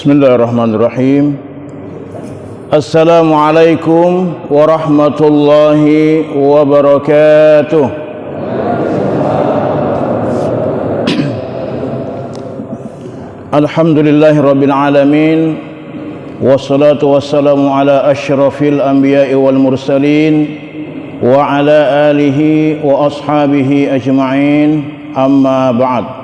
Bismillahirrahmanirrahim. Assalamualaikum warahmatullahi wabarakatuh. Alhamdulillahirabbil alamin. Wassalatu wassalamu ala asyrafil anbiya'i wal mursalin wa ala alihi wa ashabihi ajma'in. Amma ba'd.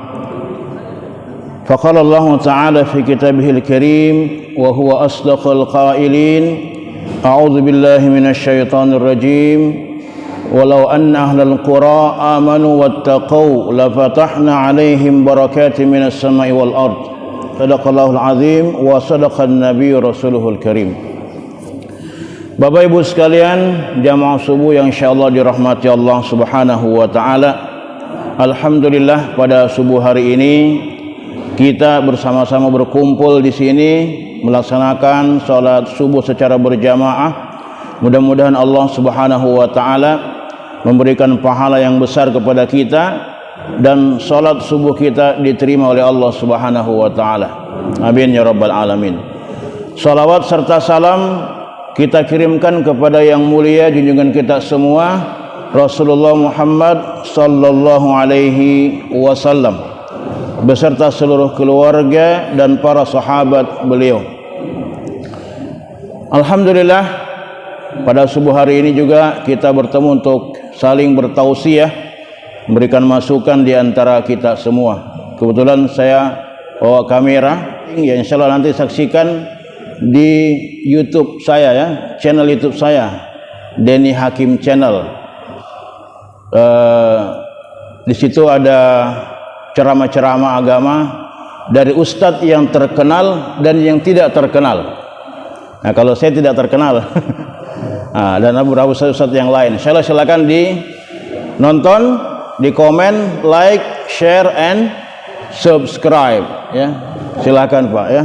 فقال الله تعالى في كتابه الكريم وهو أصدق القائلين أعوذ بالله من الشيطان الرجيم ولو أن أهل القرى آمنوا واتقوا لفتحنا عليهم بركات من السماء والأرض صدق الله العظيم وصدق النبي رسوله الكريم. Bapak Ibu sekalian, jamaah subuh yang insyaallah dirahmati Allah Subhanahu wa taala. Alhamdulillah pada subuh hari ini kita bersama-sama berkumpul di sini melaksanakan salat subuh secara berjamaah. Mudah-mudahan Allah Subhanahu wa taala memberikan pahala yang besar kepada kita dan salat subuh kita diterima oleh Allah Subhanahu wa taala. Amin ya rabbal alamin. Salawat serta salam kita kirimkan kepada yang mulia junjungan kita semua Rasulullah Muhammad sallallahu alaihi wasallam beserta seluruh keluarga dan para sahabat beliau. Alhamdulillah, pada subuh hari ini juga kita bertemu untuk saling bertausiah, memberikan masukan di antara kita semua. Kebetulan saya bawa kamera, ya insyaallah nanti saksikan di YouTube saya ya, channel YouTube saya, Denny Hakim Channel. Di situ ada ceramah-ceramah agama dari ustadz yang terkenal dan yang tidak terkenal. Nah, kalau saya tidak terkenal dan beberapa ustadz yang lain, silakan di nonton, di komen, like, share, and subscribe ya. Silakan Pak ya.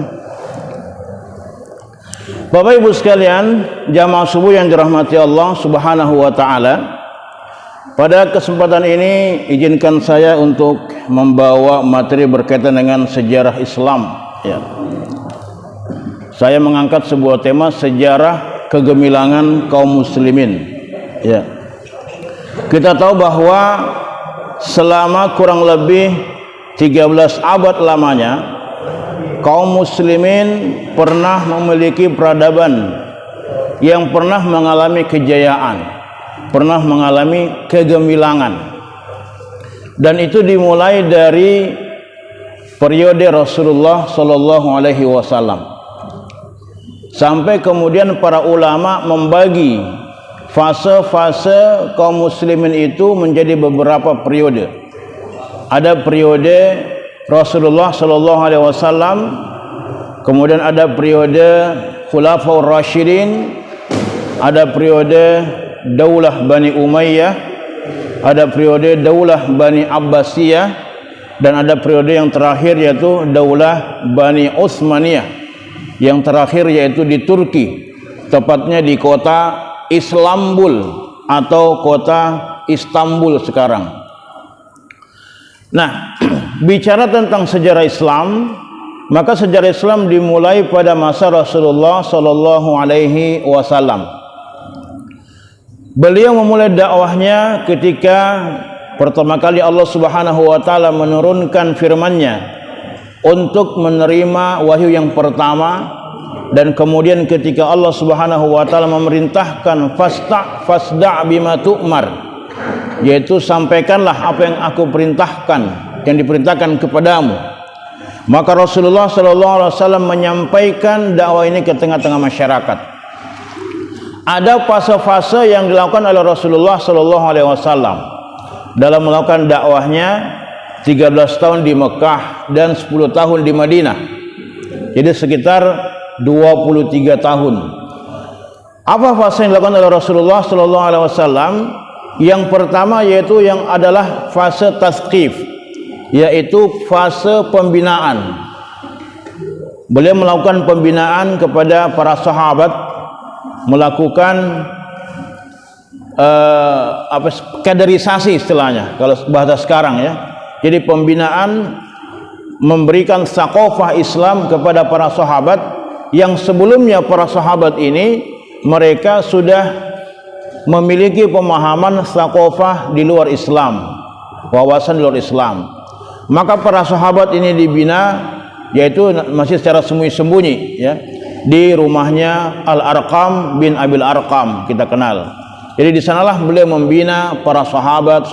Bapak Ibu sekalian, jamaah subuh yang dirahmati Allah Subhanahu wa taala. Pada kesempatan ini izinkan saya untuk membawa materi berkaitan dengan sejarah Islam ya. Saya mengangkat sebuah tema sejarah kegemilangan kaum muslimin ya. Kita tahu bahwa selama kurang lebih 13 abad lamanya kaum muslimin pernah memiliki peradaban yang pernah mengalami kejayaan, pernah mengalami kegemilangan, dan itu dimulai dari periode Rasulullah Sallallahu Alaihi Wasallam sampai kemudian para ulama membagi fase-fase kaum muslimin itu menjadi beberapa periode. Ada periode Rasulullah Sallallahu Alaihi Wasallam, kemudian ada periode Khulafaur Rasyidin, ada periode Daulah Bani Umayyah, ada periode Daulah Bani Abbasiyah, dan ada periode yang terakhir yaitu Daulah Bani Utsmaniyah. Yang terakhir yaitu di Turki, tepatnya di kota Islambul atau kota Istanbul sekarang. Nah, bicara tentang sejarah Islam, maka sejarah Islam dimulai pada masa Rasulullah Sallallahu Alaihi Wasallam. Beliau memulai dakwahnya ketika pertama kali Allah Subhanahu wa taala menurunkan firman-Nya untuk menerima wahyu yang pertama, dan kemudian ketika Allah Subhanahu wa taala memerintahkan fasda' bima tu'mar, yaitu sampaikanlah apa yang aku perintahkan, yang diperintahkan kepadamu. Maka Rasulullah sallallahu alaihi wasallam menyampaikan dakwah ini ke tengah-tengah masyarakat. Ada fase-fase yang dilakukan oleh Rasulullah Sallallahu Alaihi Wasallam dalam melakukan dakwahnya. 13 tahun di Mekah dan 10 tahun di Madinah, jadi sekitar 23 tahun. Apa fase yang dilakukan oleh Rasulullah Sallallahu Alaihi Wasallam? Yang pertama yaitu yang adalah fase tasqif, yaitu fase pembinaan. Beliau melakukan pembinaan kepada para sahabat, melakukan kaderisasi istilahnya kalau bahasa sekarang ya. Jadi pembinaan memberikan saqafah Islam kepada para sahabat yang sebelumnya para sahabat ini mereka sudah memiliki pemahaman saqafah di luar Islam, wawasan di luar Islam. Maka para sahabat ini dibina, yaitu masih secara sembunyi-sembunyi, ya, di rumahnya Al-Arqam bin Abil Arqam, kita kenal. Jadi di sanalah beliau membina para sahabat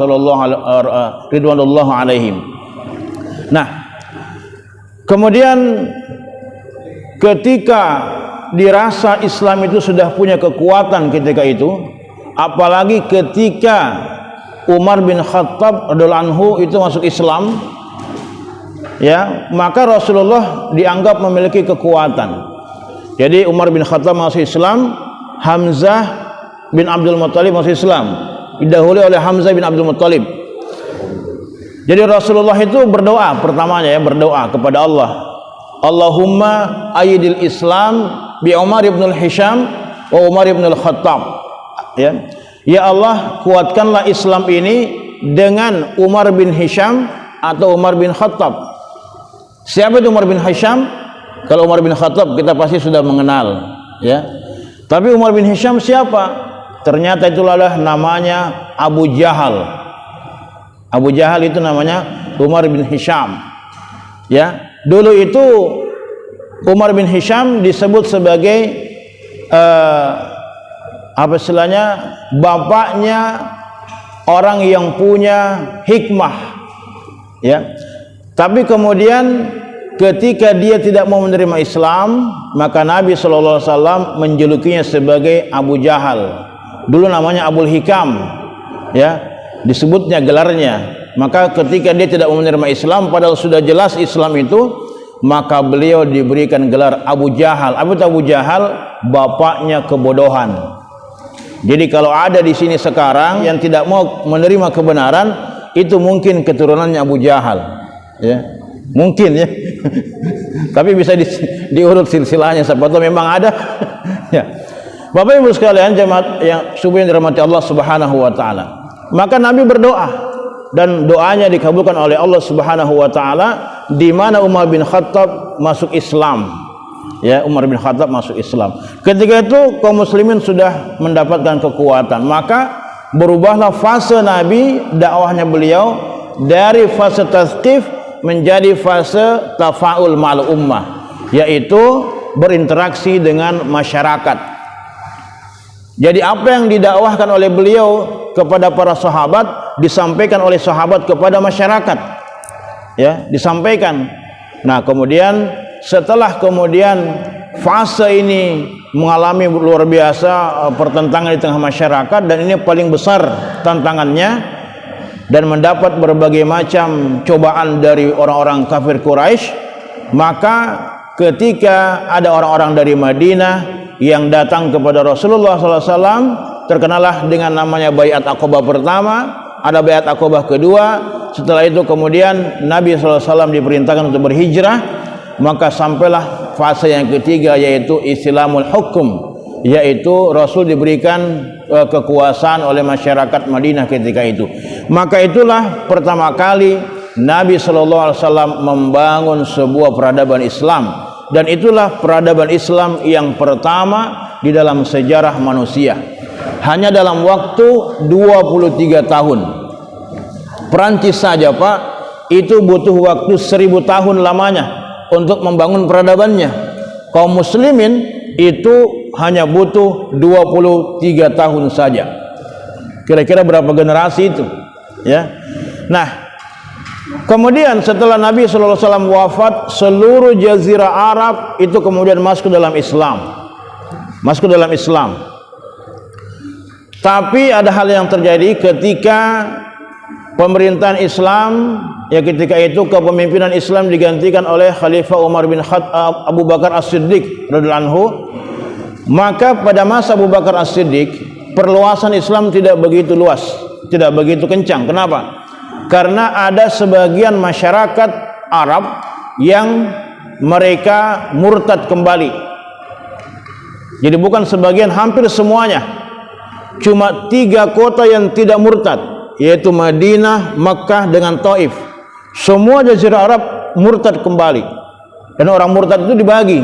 ridwanullah alaihim. Nah, kemudian ketika dirasa Islam itu sudah punya kekuatan ketika itu, apalagi ketika Umar bin Khattab radhiyallahu anhu itu masuk Islam, ya, maka Rasulullah dianggap memiliki kekuatan. Jadi Umar bin Khattab masuk Islam, Hamzah bin Abdul Muttalib masuk Islam, didahului oleh Hamzah bin Abdul Muttalib. Jadi Rasulullah itu berdoa, pertamanya ya, berdoa kepada Allah, Allahumma ayyidil Islam bi Umar ibn al-Hisham wa Umar ibn al-Khattab. Ya Allah, kuatkanlah Islam ini dengan Umar bin Hisham atau Umar bin Khattab. Siapa itu Umar bin Hisham? Kalau Umar bin Khattab kita pasti sudah mengenal, ya. Tapi Umar bin Hisham siapa? Ternyata itulah namanya Abu Jahal. Abu Jahal itu namanya Umar bin Hisham. Ya, dulu itu Umar bin Hisham disebut sebagai apa istilahnya, bapaknya orang yang punya hikmah, ya. Tapi kemudian ketika dia tidak mau menerima Islam, maka Nabi SAW menjulukinya sebagai Abu Jahal. Dulu namanya Abul Hikam, ya, disebutnya gelarnya. Maka ketika dia tidak mau menerima Islam, padahal sudah jelas Islam itu, maka beliau diberikan gelar Abu Jahal. Apa itu Abu Jahal? Bapaknya kebodohan. Jadi kalau ada di sini sekarang yang tidak mau menerima kebenaran, itu mungkin keturunannya Abu Jahal, ya, mungkin, ya. Tapi bisa diurut silsilahnya, siapa tahu memang ada. Ya. Bapak Ibu sekalian, jemaat yang subuh yang dirahmati Allah Subhanahu wa taala. Maka Nabi berdoa dan doanya dikabulkan oleh Allah Subhanahu wa taala, di mana Umar bin Khattab masuk Islam. Ya, Umar bin Khattab masuk Islam. Ketika itu kaum muslimin sudah mendapatkan kekuatan, maka berubahlah fase Nabi, dakwahnya beliau dari fase tazkif menjadi fase tafaul ma'al ummah, yaitu berinteraksi dengan masyarakat. Jadi apa yang didakwahkan oleh beliau kepada para sahabat disampaikan oleh sahabat kepada masyarakat, ya, disampaikan. Nah, kemudian setelah fase ini mengalami luar biasa pertentangan di tengah masyarakat, dan ini paling besar tantangannya, dan mendapat berbagai macam cobaan dari orang-orang kafir Quraisy, maka ketika ada orang-orang dari Madinah yang datang kepada Rasulullah SAW, terkenalah dengan namanya Baiat Aqabah pertama, ada Baiat Aqabah kedua. Setelah itu kemudian Nabi SAW diperintahkan untuk berhijrah, maka sampailah fase yang ketiga, yaitu Islamul Hukum, yaitu Rasul diberikan kekuasaan oleh masyarakat Madinah ketika itu. Maka itulah pertama kali Nabi SAW membangun sebuah peradaban Islam, dan itulah peradaban Islam yang pertama di dalam sejarah manusia. Hanya dalam waktu 23 tahun. Perancis saja, Pak, itu butuh waktu 1000 tahun lamanya untuk membangun peradabannya. Kaum muslimin itu hanya butuh 23 tahun saja. Kira-kira berapa generasi itu, ya? Nah, kemudian setelah Nabi SAW wafat, seluruh jazirah Arab itu kemudian masuk ke dalam Islam. Masuk ke dalam Islam. Tapi ada hal yang terjadi ketika pemerintahan Islam, ya, ketika itu kepemimpinan Islam digantikan oleh Khalifah Umar bin Khattab, Abu Bakar As-Siddiq radhiyallahu anhu. Maka pada masa Abu Bakar As-Siddiq, perluasan Islam tidak begitu luas, tidak begitu kencang. Kenapa? Karena ada sebagian masyarakat Arab yang mereka murtad kembali. Jadi bukan sebagian, hampir semuanya. Cuma 3 kota yang tidak murtad, yaitu Madinah, Makkah dengan Taif. Semua jazirah Arab murtad kembali. Dan orang murtad itu dibagi.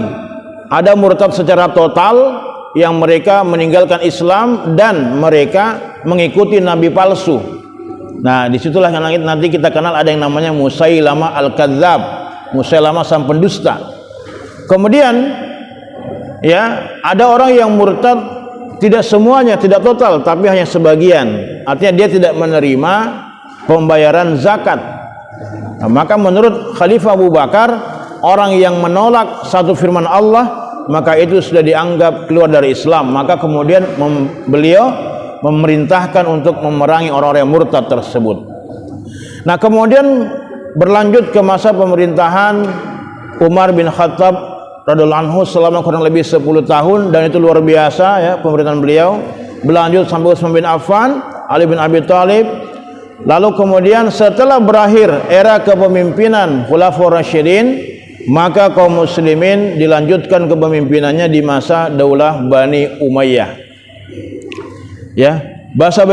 Ada murtad secara total yang mereka meninggalkan Islam dan mereka mengikuti nabi palsu. Nah, disitulah yang nanti kita kenal ada yang namanya Musailamah al-Kadzdzab, Musailamah sang pendusta. Kemudian ya, ada orang yang murtad tidak semuanya, tidak total, tapi hanya sebagian. Artinya dia tidak menerima pembayaran zakat. Nah, maka menurut Khalifah Abu Bakar, orang yang menolak satu firman Allah, maka itu sudah dianggap keluar dari Islam. Maka kemudian beliau memerintahkan untuk memerangi orang-orang yang murtad tersebut. Nah, kemudian berlanjut ke masa pemerintahan Umar bin Khattab radhiyallahu anhu selama kurang lebih 10 tahun, dan itu luar biasa ya pemerintahan beliau. Berlanjut sampai Utsman bin Affan, Ali bin Abi Thalib. Lalu kemudian setelah berakhir era kepemimpinan Khulafaur Rasyidin, maka kaum muslimin dilanjutkan kepemimpinannya di masa Daulah Bani Umayyah. Ya, masa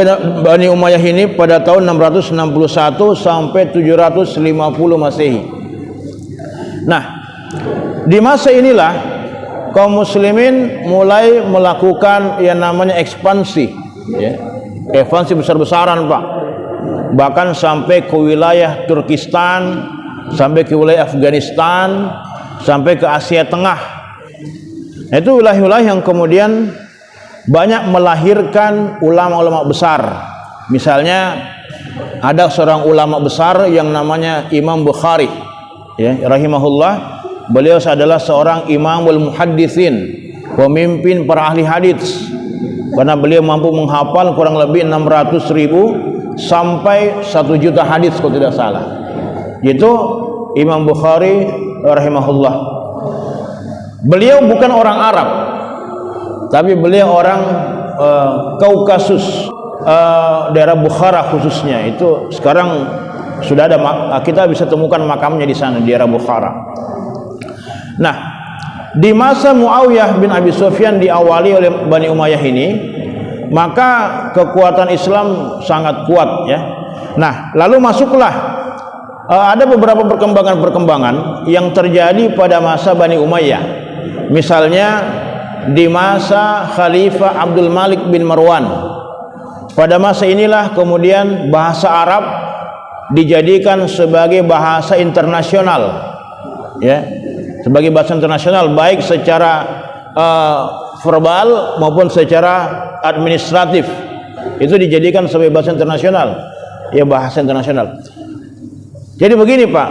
Bani Umayyah ini pada tahun 661 sampai 750 Masehi. Nah, di masa inilah kaum muslimin mulai melakukan yang namanya ekspansi, ya. Ekspansi besar-besaran, Pak. Bahkan sampai ke wilayah Turkistan, sampai ke wilayah Afghanistan, sampai ke Asia Tengah. Nah, itu wilayah-wilayah yang kemudian banyak melahirkan ulama-ulama besar. Misalnya ada seorang ulama besar yang namanya Imam Bukhari, ya, rahimahullah. Beliau adalah seorang imamul muhadditsin, pemimpin para ahli hadis, karena beliau mampu menghafal kurang lebih 600.000 sampai 1 juta hadis kalau tidak salah. Itu Imam Bukhari rahimahullah. Beliau bukan orang Arab, tapi beliau orang Kaukasus, daerah Bukhara khususnya. Itu sekarang sudah ada, kita bisa temukan makamnya di sana, di daerah Bukhara. Nah, di masa Muawiyah bin Abi Sufyan diawali oleh Bani Umayyah ini, maka kekuatan Islam sangat kuat ya. Nah, lalu masuklah ada beberapa perkembangan-perkembangan yang terjadi pada masa Bani Umayyah. Misalnya di masa Khalifah Abdul Malik bin Marwan. Pada masa inilah kemudian bahasa Arab dijadikan sebagai bahasa internasional, ya, sebagai bahasa internasional, baik secara verbal maupun secara administratif. Itu dijadikan sebagai bahasa internasional, ya, bahasa internasional. Jadi begini, Pak,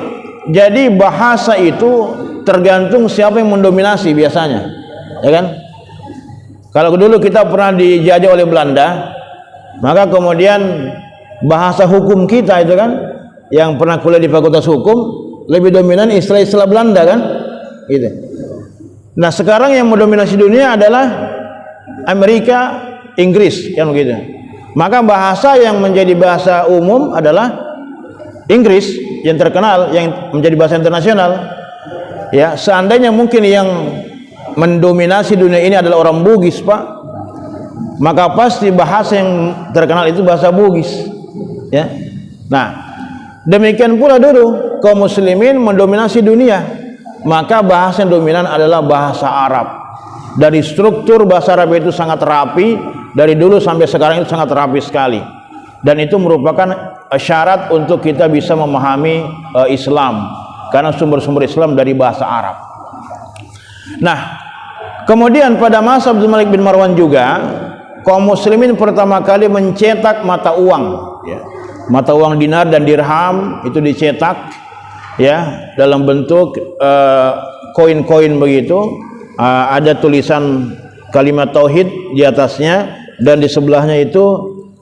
jadi bahasa itu tergantung siapa yang mendominasi biasanya, ya kan? Kalau dulu kita pernah dijajah oleh Belanda, maka kemudian bahasa hukum kita itu kan, yang pernah kuliah di Fakultas Hukum, lebih dominan istilah-istilah Belanda kan, gitu. Nah, sekarang yang mendominasi dunia adalah Amerika, Inggris, yang begitu. Maka bahasa yang menjadi bahasa umum adalah Inggris, yang terkenal, yang menjadi bahasa internasional. Ya, seandainya mungkin yang mendominasi dunia ini adalah orang Bugis, Pak, maka pasti bahasa yang terkenal itu bahasa Bugis, ya. Nah, demikian pula dulu kaum muslimin mendominasi dunia, maka bahasa yang dominan adalah bahasa Arab. Dari struktur bahasa Arab itu sangat rapi, dari dulu sampai sekarang itu sangat rapi sekali, dan itu merupakan syarat untuk kita bisa memahami Islam, karena sumber-sumber Islam dari bahasa Arab. Nah, kemudian pada masa Abdul Malik bin Marwan juga kaum muslimin pertama kali mencetak mata uang, ya. Mata uang dinar dan dirham itu dicetak, ya, dalam bentuk koin-koin begitu. Ada tulisan kalimat tauhid di atasnya, dan di sebelahnya itu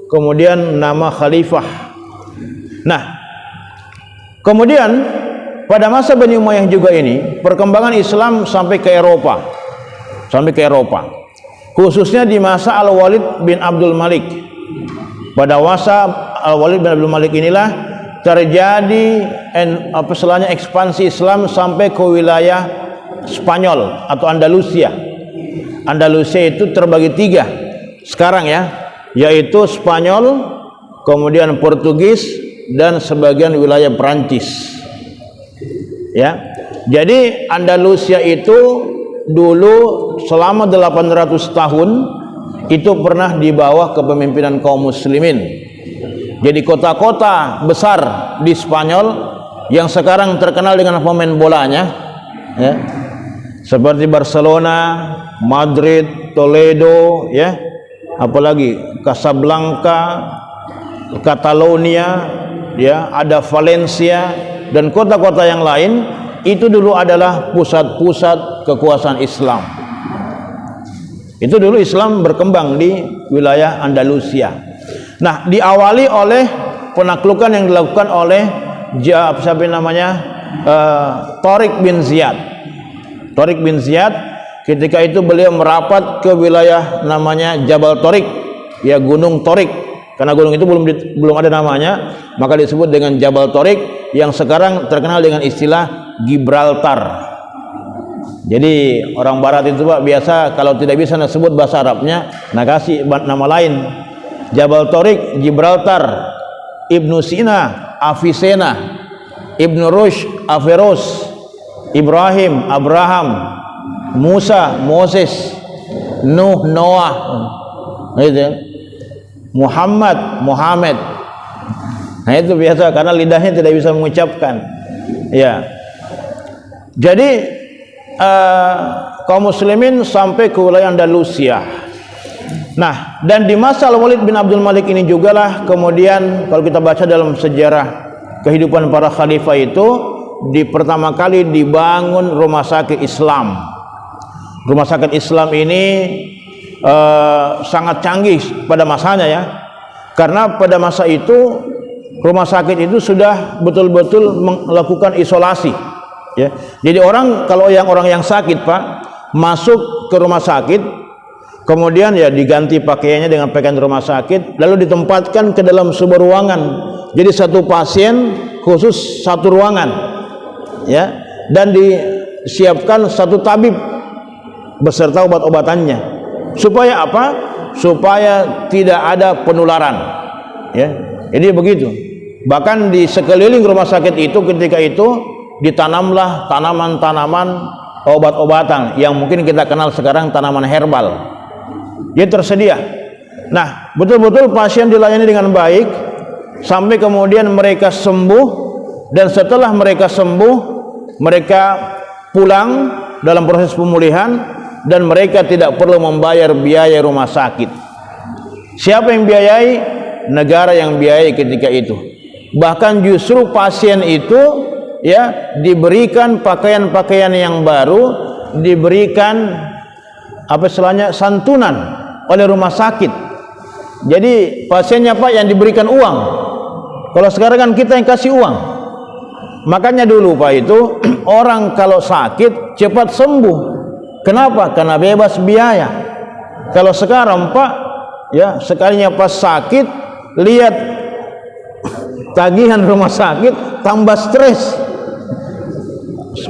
kemudian nama khalifah. Nah, kemudian pada masa Bani Umayyah juga ini perkembangan Islam sampai ke Eropa, khususnya di masa Al-Walid bin Abdul Malik. Pada masa Al-Walid bin Abdul Malik inilah terjadi ekspansi Islam sampai ke wilayah Spanyol atau Andalusia. Andalusia itu terbagi 3 sekarang, ya, yaitu Spanyol, kemudian Portugis, dan sebagian wilayah Perancis. Ya. Jadi Andalusia itu dulu selama 800 tahun itu pernah di bawah kepemimpinan kaum muslimin. Jadi kota-kota besar di Spanyol yang sekarang terkenal dengan pemain bolanya, ya, seperti Barcelona, Madrid, Toledo, ya, apalagi Casablanca, Catalonia, ya, ada Valencia dan kota-kota yang lain, itu dulu adalah pusat-pusat kekuasaan Islam. Itu dulu Islam berkembang di wilayah Andalusia. Nah, diawali oleh penaklukan yang dilakukan oleh siapa namanya, Tariq bin Ziyad. Tariq bin Ziyad, ketika itu beliau merapat ke wilayah namanya Jabal Tariq, ya, Gunung Tariq. Karena gunung itu belum ada namanya, maka disebut dengan Jabal Tariq, yang sekarang terkenal dengan istilah Gibraltar. Jadi orang barat itu Pak biasa kalau tidak bisa sebut bahasa Arabnya, nah kasih nama lain. Jabal Tariq, Gibraltar, Ibnu Sina, Avicenna, Ibnu Rushd, Averroes, Ibrahim, Abraham, Musa, Moses, Nuh, Noah, gitu. Muhammad, Muhammad. Nah itu biasa karena lidahnya tidak bisa mengucapkan. Ya. Jadi kaum muslimin sampai ke wilayah Andalusia. Nah, dan di masa Al-Walid bin Abdul Malik ini jugalah kemudian kalau kita baca dalam sejarah kehidupan para khalifah itu, di pertama kali dibangun rumah sakit Islam. Rumah sakit Islam ini sangat canggih pada masanya, ya, karena pada masa itu rumah sakit itu sudah betul-betul melakukan isolasi, ya. Jadi kalau orang yang sakit Pak masuk ke rumah sakit, kemudian ya diganti pakaiannya dengan pakaian rumah sakit, lalu ditempatkan ke dalam sebuah ruangan. Jadi satu pasien khusus satu ruangan, ya, dan disiapkan satu tabib beserta obat-obatannya. Supaya apa? Supaya tidak ada penularan, ya. Jadi begitu. Bahkan di sekeliling rumah sakit itu ketika itu ditanamlah tanaman-tanaman obat-obatan yang mungkin kita kenal sekarang tanaman herbal. Dia tersedia. Nah, betul-betul pasien dilayani dengan baik sampai kemudian mereka sembuh, dan setelah mereka sembuh mereka pulang dalam proses pemulihan dan mereka tidak perlu membayar biaya rumah sakit. Siapa yang biayai? Negara yang biayai ketika itu. Bahkan justru pasien itu, ya, diberikan pakaian-pakaian yang baru, diberikan apa istilahnya santunan oleh rumah sakit. Jadi pasiennya Pak yang diberikan uang. Kalau sekarang kan kita yang kasih uang. Makanya dulu Pak itu orang kalau sakit cepat sembuh. Kenapa? Karena bebas biaya. Kalau sekarang Pak, ya, sekalinya pas sakit lihat tagihan rumah sakit tambah stres.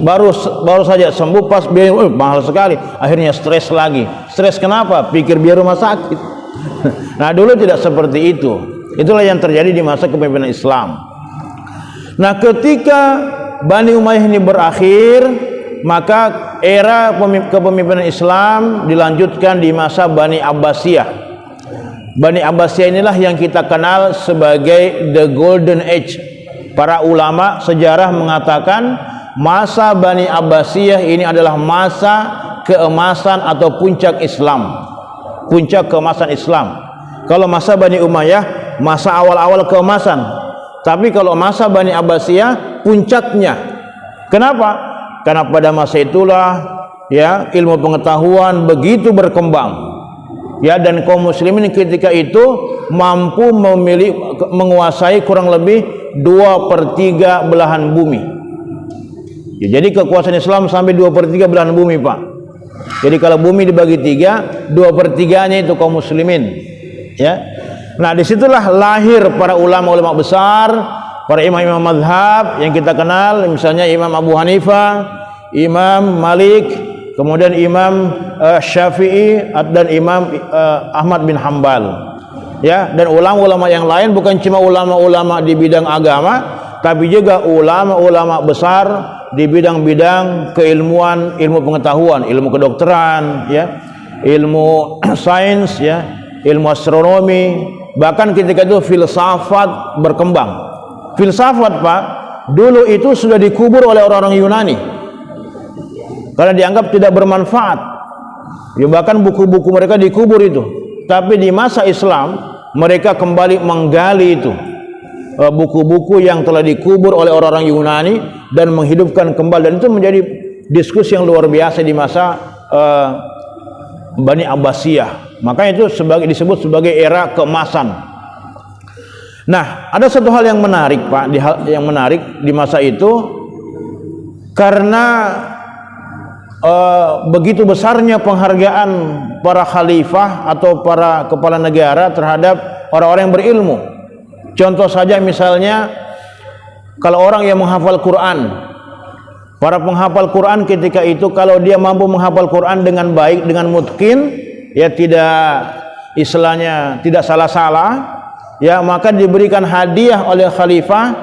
Baru saja sembuh pas biaya mahal sekali, akhirnya stres lagi. Stres kenapa? Pikir biaya rumah sakit. Nah, dulu tidak seperti itu. Itulah yang terjadi di masa kepemimpinan Islam. Nah, ketika Bani Umayyah ini berakhir, maka era kepemimpinan Islam dilanjutkan di masa Bani Abbasiyah. Bani Abbasiyah inilah yang kita kenal sebagai the Golden Age. Para ulama sejarah mengatakan masa Bani Abbasiyah ini adalah masa keemasan atau puncak Islam, puncak keemasan Islam. Kalau masa Bani Umayyah masa awal-awal keemasan, tapi kalau masa Bani Abbasiyah puncaknya. Kenapa? Karena pada masa itulah, ya, ilmu pengetahuan begitu berkembang, ya, dan kaum muslimin ketika itu mampu menguasai kurang lebih 2/3 belahan bumi. Ya, jadi kekuasaan Islam sampai 2/3 belahan bumi Pak. Jadi kalau bumi dibagi 3, 2/3-nya itu kaum muslimin, ya. Nah, disitulah lahir para ulama-ulama besar, para imam-imam mazhab yang kita kenal, misalnya Imam Abu Hanifah, Imam Malik, kemudian Imam Syafi'i dan Imam Ahmad bin Hambal, ya, dan ulama-ulama yang lain, bukan cuma ulama-ulama di bidang agama, tapi juga ulama-ulama besar di bidang-bidang keilmuan, ilmu pengetahuan, ilmu kedokteran, ya, ilmu sains, ya, ilmu astronomi, bahkan ketika itu filsafat berkembang. Filsafat, Pak, dulu itu sudah dikubur oleh orang-orang Yunani karena dianggap tidak bermanfaat. Ya, bahkan buku-buku mereka dikubur itu. Tapi di masa Islam mereka kembali menggali itu, buku-buku yang telah dikubur oleh orang-orang Yunani, dan menghidupkan kembali, dan itu menjadi diskusi yang luar biasa di masa Bani Abbasiyah. Makanya itu disebut sebagai era keemasan. Nah, ada satu hal yang menarik, Pak, yang menarik di masa itu, karena begitu besarnya penghargaan para khalifah atau para kepala negara terhadap orang-orang yang berilmu. Contoh saja misalnya, kalau orang yang menghafal Quran, para penghafal Quran ketika itu kalau dia mampu menghafal Quran dengan baik, dengan mutqin, ya, tidak istilahnya tidak salah-salah, ya, maka diberikan hadiah oleh khalifah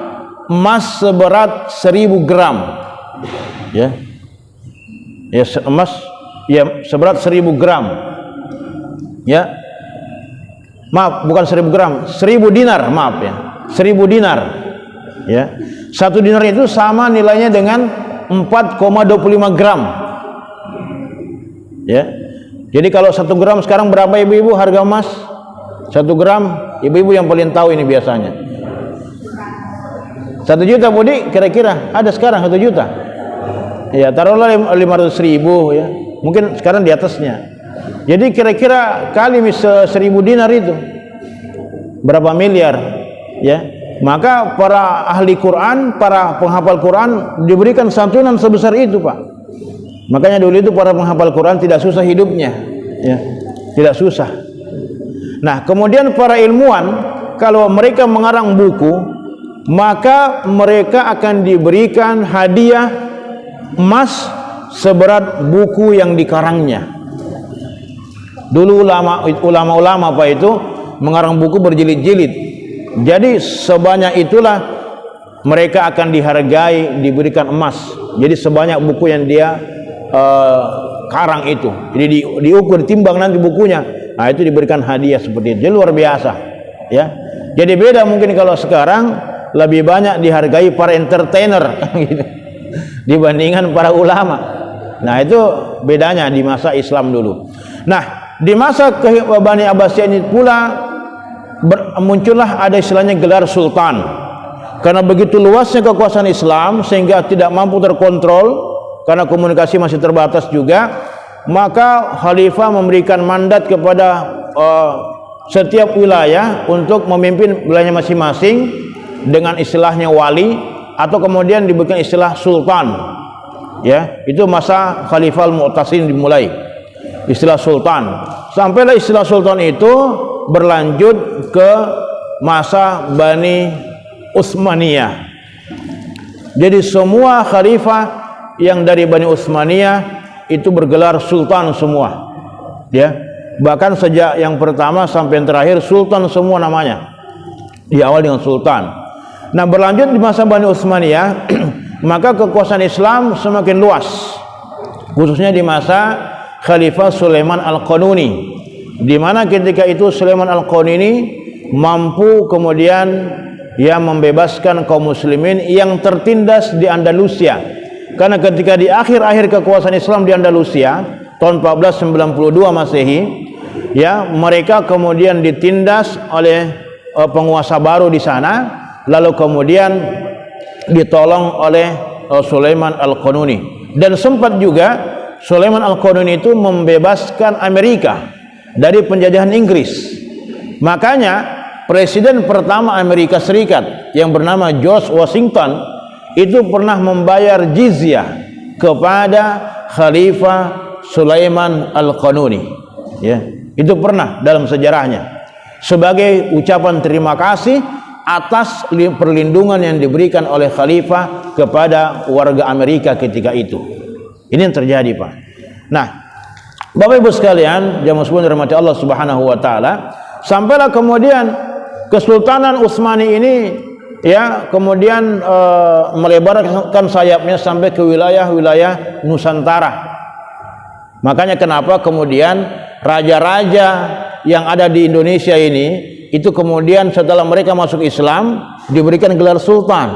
emas seberat 1000 gram, ya, ya, emas, ya, seberat 1000 gram, ya, maaf, bukan 1000 gram, 1000 dinar, maaf, ya, 1000 dinar, ya, 1 dinar itu sama nilainya dengan 4,25 gram, ya. Jadi kalau 1 gram sekarang berapa, ibu-ibu, harga emas 1 gram? Ibu-ibu yang paling tahu ini biasanya. 1 juta, Budi, kira-kira ada sekarang 1 juta. Ya, taruhlah 500.000, ya. Mungkin sekarang di atasnya. Jadi kira-kira kali 1000 dinar itu berapa miliar, ya. Maka para ahli Quran, para penghafal Quran diberikan santunan sebesar itu, Pak. Makanya dulu itu para penghafal Quran tidak susah hidupnya, ya. Tidak susah. Nah, kemudian para ilmuwan kalau mereka mengarang buku, maka mereka akan diberikan hadiah emas seberat buku yang dikarangnya. Dulu ulama-ulama Pak itu mengarang buku berjilid-jilid. Jadi sebanyak itulah mereka akan dihargai, diberikan emas. Jadi sebanyak buku yang dia karang itu. Jadi diukur, ditimbang nanti bukunya. Nah, itu diberikan hadiah seperti itu. Jadi luar biasa, ya. Jadi beda mungkin kalau sekarang lebih banyak dihargai para entertainer gitu, dibandingkan para ulama. Nah, itu bedanya di masa Islam dulu. Nah, di masa Bani Abbasiyah ini pula muncullah ada istilahnya gelar sultan. Karena begitu luasnya kekuasaan Islam sehingga tidak mampu terkontrol karena komunikasi masih terbatas juga, maka khalifah memberikan mandat kepada setiap wilayah untuk memimpin wilayahnya masing-masing dengan istilahnya wali, atau kemudian diberikan istilah sultan, ya. Itu masa Khalifah Al-Mu'tasim dimulai istilah sultan, sampailah istilah sultan itu berlanjut ke masa Bani Utsmaniyah. Jadi semua khalifah yang dari Bani Utsmaniyah itu bergelar sultan semua, ya. Bahkan sejak yang pertama sampai yang terakhir sultan semua namanya, di awal dengan sultan. Nah, berlanjut di masa Bani Utsmaniyah maka kekuasaan Islam semakin luas, khususnya di masa Khalifah Sulaiman Al-Qanuni, di mana ketika itu Sulaiman Al-Qanuni mampu kemudian ia membebaskan kaum muslimin yang tertindas di Andalusia. Karena ketika di akhir-akhir kekuasaan Islam di Andalusia tahun 1492 Masehi, ya, mereka kemudian ditindas oleh penguasa baru di sana, lalu kemudian ditolong oleh Sulaiman Al-Qanuni. Dan sempat juga Sulaiman Al-Qanuni itu membebaskan Amerika dari penjajahan Inggris. Makanya presiden pertama Amerika Serikat yang bernama George Washington itu pernah membayar jizyah kepada Khalifah Sulaiman Al-Qanuni, ya. Itu pernah dalam sejarahnya sebagai ucapan terima kasih atas perlindungan yang diberikan oleh khalifah kepada warga Amerika ketika itu. Ini yang terjadi, Pak. Nah, Bapak Ibu sekalian, jamaah sekalian dirahmati Allah Subhanahu wa taala, sampailah kemudian Kesultanan Utsmani ini ya kemudian melebarkan sayapnya sampai ke wilayah-wilayah Nusantara. Makanya kenapa kemudian raja-raja yang ada di Indonesia ini itu kemudian setelah mereka masuk Islam diberikan gelar sultan,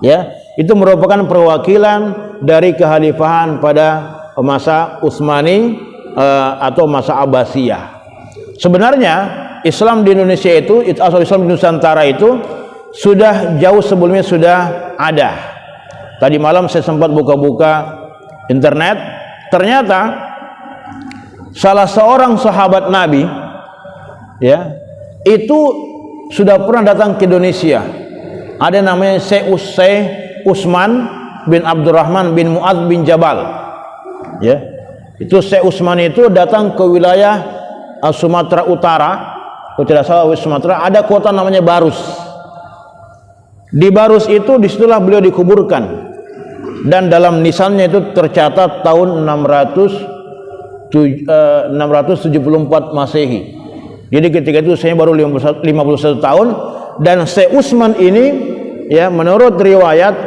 ya, itu merupakan perwakilan dari kekhalifahan pada masa Utsmani atau masa Abbasiyah. Sebenarnya Islam di Indonesia itu asal Islam di Nusantara itu sudah jauh sebelumnya sudah ada. Tadi malam saya sempat buka-buka internet, ternyata salah seorang sahabat Nabi, ya, itu sudah pernah datang ke Indonesia. Ada namanya Syekh Utsman bin Abdurrahman bin Mu'adz bin Jabal, ya. Itu Syekh Utsman itu datang ke wilayah Sumatera Utara, kalau tidak salah Sumatera, ada kota namanya Barus. Di Barus itu disitulah beliau dikuburkan, dan dalam nisannya itu tercatat tahun 674 Masehi. Jadi ketika itu saya baru 51 tahun, dan Syekh Utsman ini, ya, menurut riwayat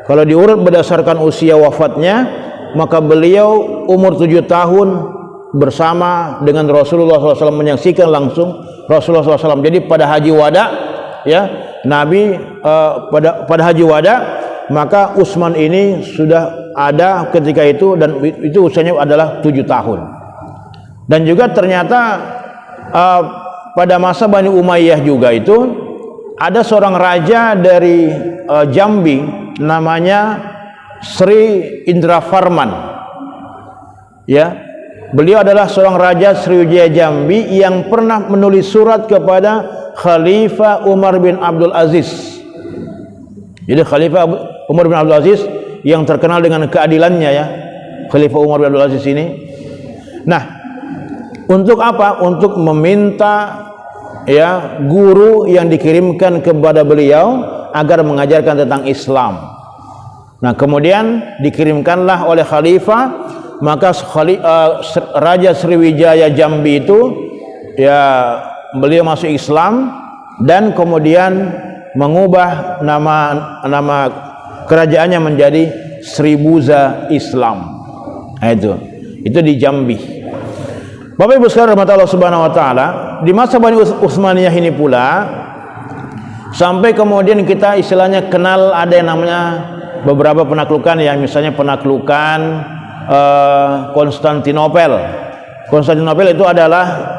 kalau diurut berdasarkan usia wafatnya, maka beliau umur 7 tahun bersama dengan Rasulullah SAW, menyaksikan langsung Rasulullah SAW. Jadi pada haji wada, ya, Nabi pada haji wada, maka Utsman ini sudah ada ketika itu, dan itu usianya adalah 7 tahun. Dan juga ternyata pada masa Bani Umayyah juga itu ada seorang raja dari Jambi namanya Sri Indrafarman, ya. Beliau adalah seorang raja Sriwijaya Jambi yang pernah menulis surat kepada Khalifah Umar bin Abdul Aziz. Jadi Khalifah Umar bin Abdul Aziz yang terkenal dengan keadilannya, ya, Khalifah Umar bin Abdul Aziz ini. Nah, untuk apa? Untuk meminta, ya, guru yang dikirimkan kepada beliau agar mengajarkan tentang Islam. Nah, kemudian dikirimkanlah oleh khalifah, maka Raja Sriwijaya Jambi itu, ya, beliau masuk Islam dan kemudian mengubah nama kerajaannya menjadi Sribuza Islam. Nah, itu di Jambi. Bapak Ibu sekalian rahmat Allah Subhanahu wa taala, di masa Bani Utsmaniyah ini pula sampai kemudian kita istilahnya kenal ada yang namanya beberapa penaklukan, ya, misalnya penaklukan Konstantinopel. Konstantinopel itu adalah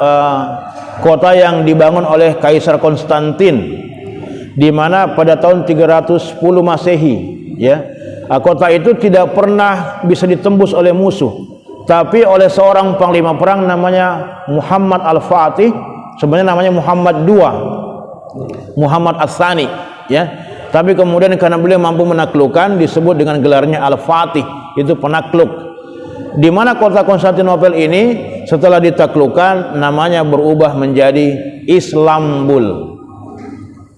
kota yang dibangun oleh Kaisar Konstantin, di mana pada tahun 310 Masehi, ya. Kota itu tidak pernah bisa ditembus oleh musuh, tapi oleh seorang panglima perang namanya Muhammad Al-Fatih, sebenarnya namanya Muhammad II, Muhammad Ats-Tsani, ya. Tapi kemudian karena beliau mampu menaklukkan, disebut dengan gelarnya Al-Fatih, itu penakluk. Di mana kota Konstantinopel ini setelah ditaklukkan namanya berubah menjadi Istanbul.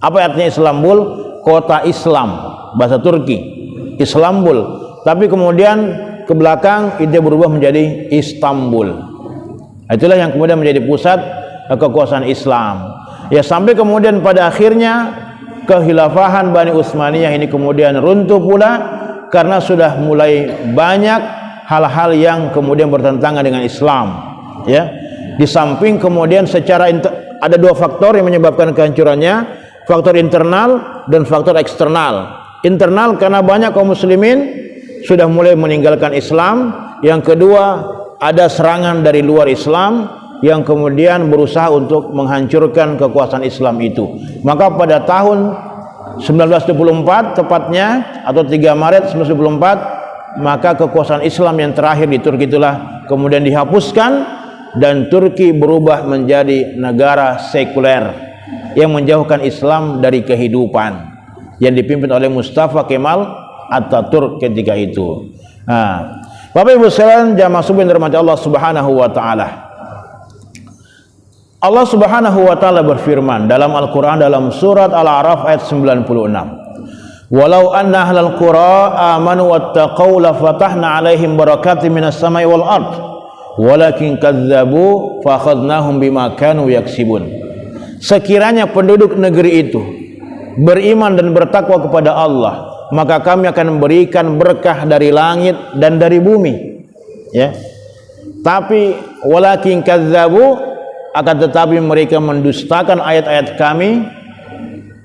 Apa artinya Istanbul? Kota Islam, bahasa Turki, Istanbul. Tapi kemudian ke belakang itu berubah menjadi Istanbul. Itulah yang kemudian menjadi pusat kekuasaan Islam. Ya, sampai kemudian pada akhirnya kekhilafahan Bani Utsmaniyah ini kemudian runtuh pula karena sudah mulai banyak hal-hal yang kemudian bertentangan dengan Islam, ya. Di samping kemudian secara ada dua faktor yang menyebabkan kehancurannya, faktor internal dan faktor eksternal. Internal karena banyak kaum muslimin sudah mulai meninggalkan Islam. Yang kedua, ada serangan dari luar Islam yang kemudian berusaha untuk menghancurkan kekuasaan Islam itu. Maka pada tahun 1924 tepatnya, atau 3 Maret 1924, maka kekuasaan Islam yang terakhir di Turki itulah kemudian dihapuskan dan Turki berubah menjadi negara sekuler yang menjauhkan Islam dari kehidupan, yang dipimpin oleh Mustafa Kemal Atatürk ketika itu. Nah, Bapak Ibu sekalian jamaah subuh yang dirahmati Allah Subhanahu wa taala. Allah Subhanahu wa taala berfirman dalam Al-Qur'an dalam surat Al-A'raf ayat 96. Walau anna ahlal qura amanu wattaqau la fatahna 'alaihim barakatin minas sama'i wal ard walakin kadzdzabu fa akhadnahum bima kanu yaksibun. Sekiranya penduduk negeri itu beriman dan bertakwa kepada Allah, maka kami akan memberikan berkah dari langit dan dari bumi. Ya. Tapi walakin kadzabu, akan tetapi mereka mendustakan ayat-ayat kami,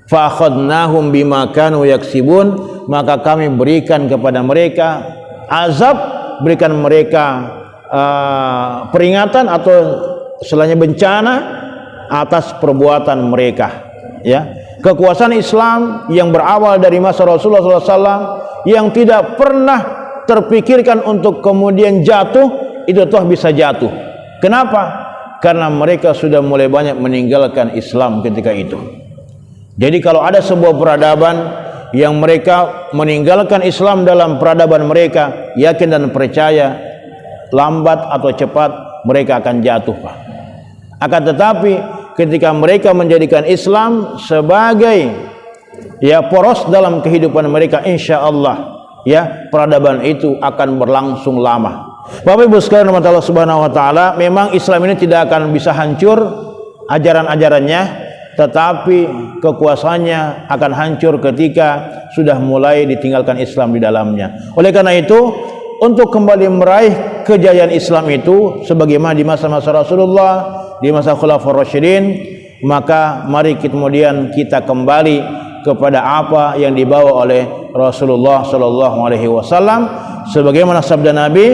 fa akhadnahum bima kanu yaksibun, maka kami berikan kepada mereka azab, berikan mereka peringatan atau istilahnya bencana atas perbuatan mereka. Ya, kekuasaan Islam yang berawal dari masa Rasulullah SAW yang tidak pernah terpikirkan untuk kemudian jatuh, itu toh bisa jatuh. Kenapa? Karena mereka sudah mulai banyak meninggalkan Islam ketika itu. Jadi kalau ada sebuah peradaban yang mereka meninggalkan Islam dalam peradaban mereka, yakin dan percaya lambat atau cepat mereka akan jatuh, Pak. Akan tetapi ketika mereka menjadikan Islam sebagai poros dalam kehidupan mereka, insya Allah peradaban itu akan berlangsung lama. Bapak Ibu sekalian rahmat Allah Subhanahu wa taala, memang Islam ini tidak akan bisa hancur ajaran-ajarannya, tetapi kekuasaannya akan hancur ketika sudah mulai ditinggalkan Islam di dalamnya. Oleh karena itu, untuk kembali meraih kejayaan Islam itu sebagaimana di masa-masa Rasulullah, di masa Khulafaur Rasyidin, maka mari kemudian kita kembali kepada apa yang dibawa oleh Rasulullah sallallahu alaihi wasallam, sebagaimana sabda Nabi,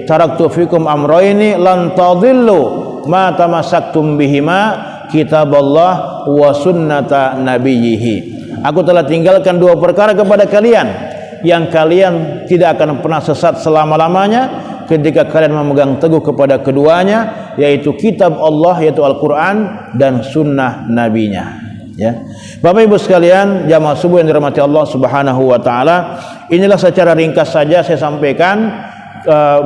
taraktu fikum amrayni lan tadillu ma tamassaktum bihima, kitaballah wa sunnata nabiyhi. Aku telah tinggalkan dua perkara kepada kalian yang kalian tidak akan pernah sesat selama-lamanya ketika kalian memegang teguh kepada keduanya, yaitu kitab Allah, yaitu Al-Quran, dan sunnah nabinya. Ya, Bapak Ibu sekalian jamaah subuh yang dirahmati Allah Subhanahu wa taala, inilah secara ringkas saja saya sampaikan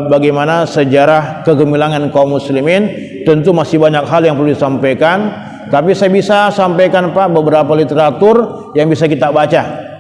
bagaimana sejarah kegemilangan kaum muslimin. Tentu masih banyak hal yang perlu disampaikan, tapi saya bisa sampaikan Pak beberapa literatur yang bisa kita baca